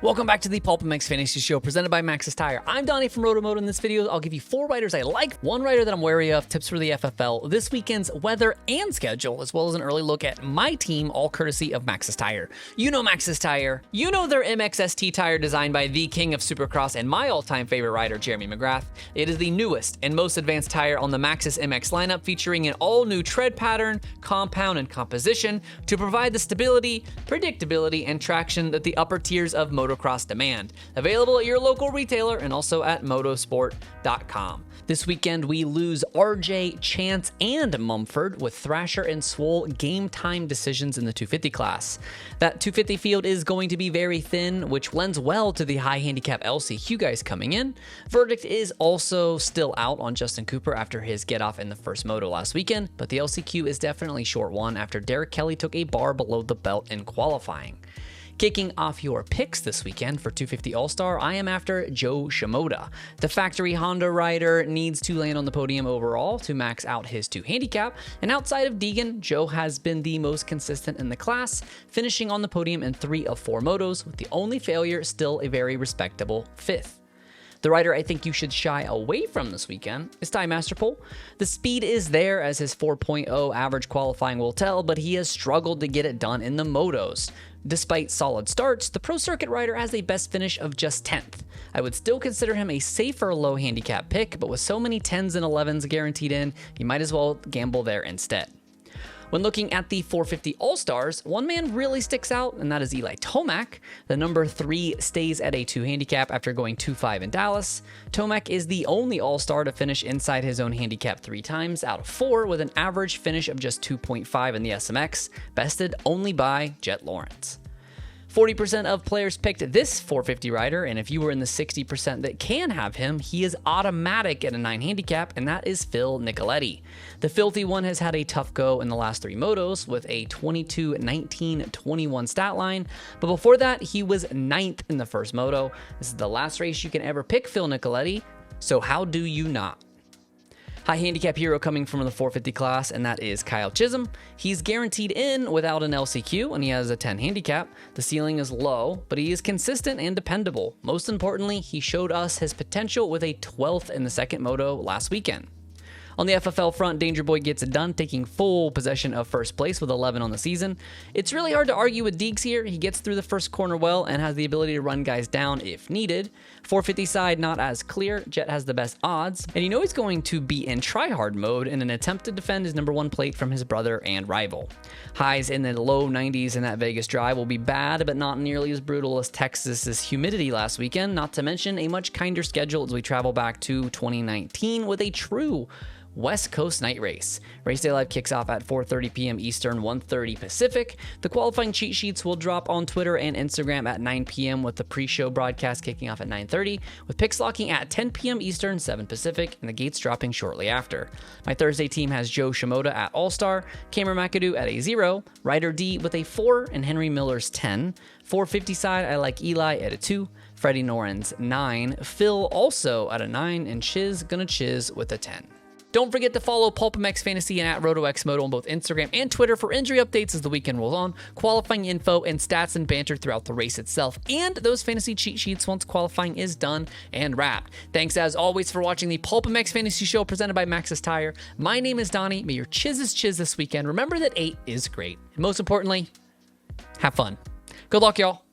Welcome back to the PulpMX Fantasy Show presented by Maxxis Tire. I'm Donnie from RotoMoto. In this video, I'll give you 4 riders I like, 1 rider that I'm wary of, tips for the FFL, this weekend's weather and schedule, as well as an early look at my team, all courtesy of Maxxis Tire. You know Maxxis Tire. You know their MXST tire designed by the king of Supercross and my all-time favorite rider, Jeremy McGrath. It is the newest and most advanced tire on the Maxxis MX lineup, featuring an all-new tread pattern, compound, and composition to provide the stability, predictability, and traction that the upper tiers of motocross demand. Available at your local retailer and also at motosport.com. This weekend, we lose RJ, Chance, and Mumford with Thrasher and Swole game time decisions in the 250 class. That 250 field is going to be very thin, which lends well to the high handicap LCQ guys coming in. Verdict is also still out on Justin Cooper after his get off in the first moto last weekend, but the LCQ is definitely short one after Derek Kelly took a bar below the belt in qualifying. Kicking off your picks this weekend for 250 All-Star, I am after Joe Shimoda. The factory Honda rider needs to land on the podium overall to max out his 2 handicap, and outside of Deegan, Joe has been the most consistent in the class, finishing on the podium in 3 of 4 motos, with the only failure still a very respectable 5th. The rider I think you should shy away from this weekend is Ty Masterpole. The speed is there, as his 4.0 average qualifying will tell, but he has struggled to get it done in the motos. Despite solid starts, the Pro Circuit rider has a best finish of just 10th. I would still consider him a safer low handicap pick, but with so many 10s and 11s guaranteed in, you might as well gamble there instead. When looking at the 450 All-Stars, one man really sticks out, and that is Eli Tomac. The number 3 stays at a 2 handicap after going 2-5 in Dallas. Tomac is the only All-Star to finish inside his own handicap 3 times out of 4, with an average finish of just 2.5 in the SMX, bested only by Jet Lawrence. 40% of players picked this 450 rider, and if you were in the 60% that can have him, he is automatic at a 9 handicap, and that is Phil Nicoletti. The filthy one has had a tough go in the last 3 motos with a 22, 19, 21 stat line, but before that, he was 9th in the first moto. This is the last race you can ever pick Phil Nicoletti, so how do you not? High handicap hero coming from the 450 class, and that is Kyle Chisum. He's guaranteed in without an LCQ, and he has a 10 handicap. The ceiling is low, but he is consistent and dependable. Most importantly, he showed us his potential with a 12th in the second moto last weekend. On the FFL front, Danger Boy gets it done, taking full possession of first place with 11 on the season. It's really hard to argue with Deeks here. He gets through the first corner well and has the ability to run guys down if needed. 450 side, not as clear. Jet has the best odds, and you know he's going to be in try-hard mode in an attempt to defend his number 1 plate from his brother and rival. Highs in the low 90s in that Vegas drive will be bad, but not nearly as brutal as Texas's humidity last weekend, not to mention a much kinder schedule as we travel back to 2019 with a true West Coast night race. Race day live kicks off at 4:30 p.m. Eastern, 1:30 Pacific. The qualifying cheat sheets will drop on Twitter and Instagram at 9 p.m. with the pre-show broadcast kicking off at 9:30, with picks locking at 10 p.m. Eastern, 7 Pacific, and the gates dropping shortly after. My Thursday team has Joe Shimoda at All-Star, Cameron McAdoo at a 0, Ryder D with a 4, and Henry Miller's 10. 450 side, I like Eli at a 2, Freddie Noren's 9, Phil also at a 9, and Chiz gonna chiz with a 10. Don't forget to follow PulpMX Fantasy and at RotoXMoto on both Instagram and Twitter for injury updates as the weekend rolls on, qualifying info, and stats and banter throughout the race itself, and those fantasy cheat sheets once qualifying is done and wrapped. Thanks as always for watching the PulpMX Fantasy Show presented by Maxxis Tire. My name is Donnie. May your chiz chiz this weekend. Remember that 8 is great. And most importantly, have fun. Good luck, y'all.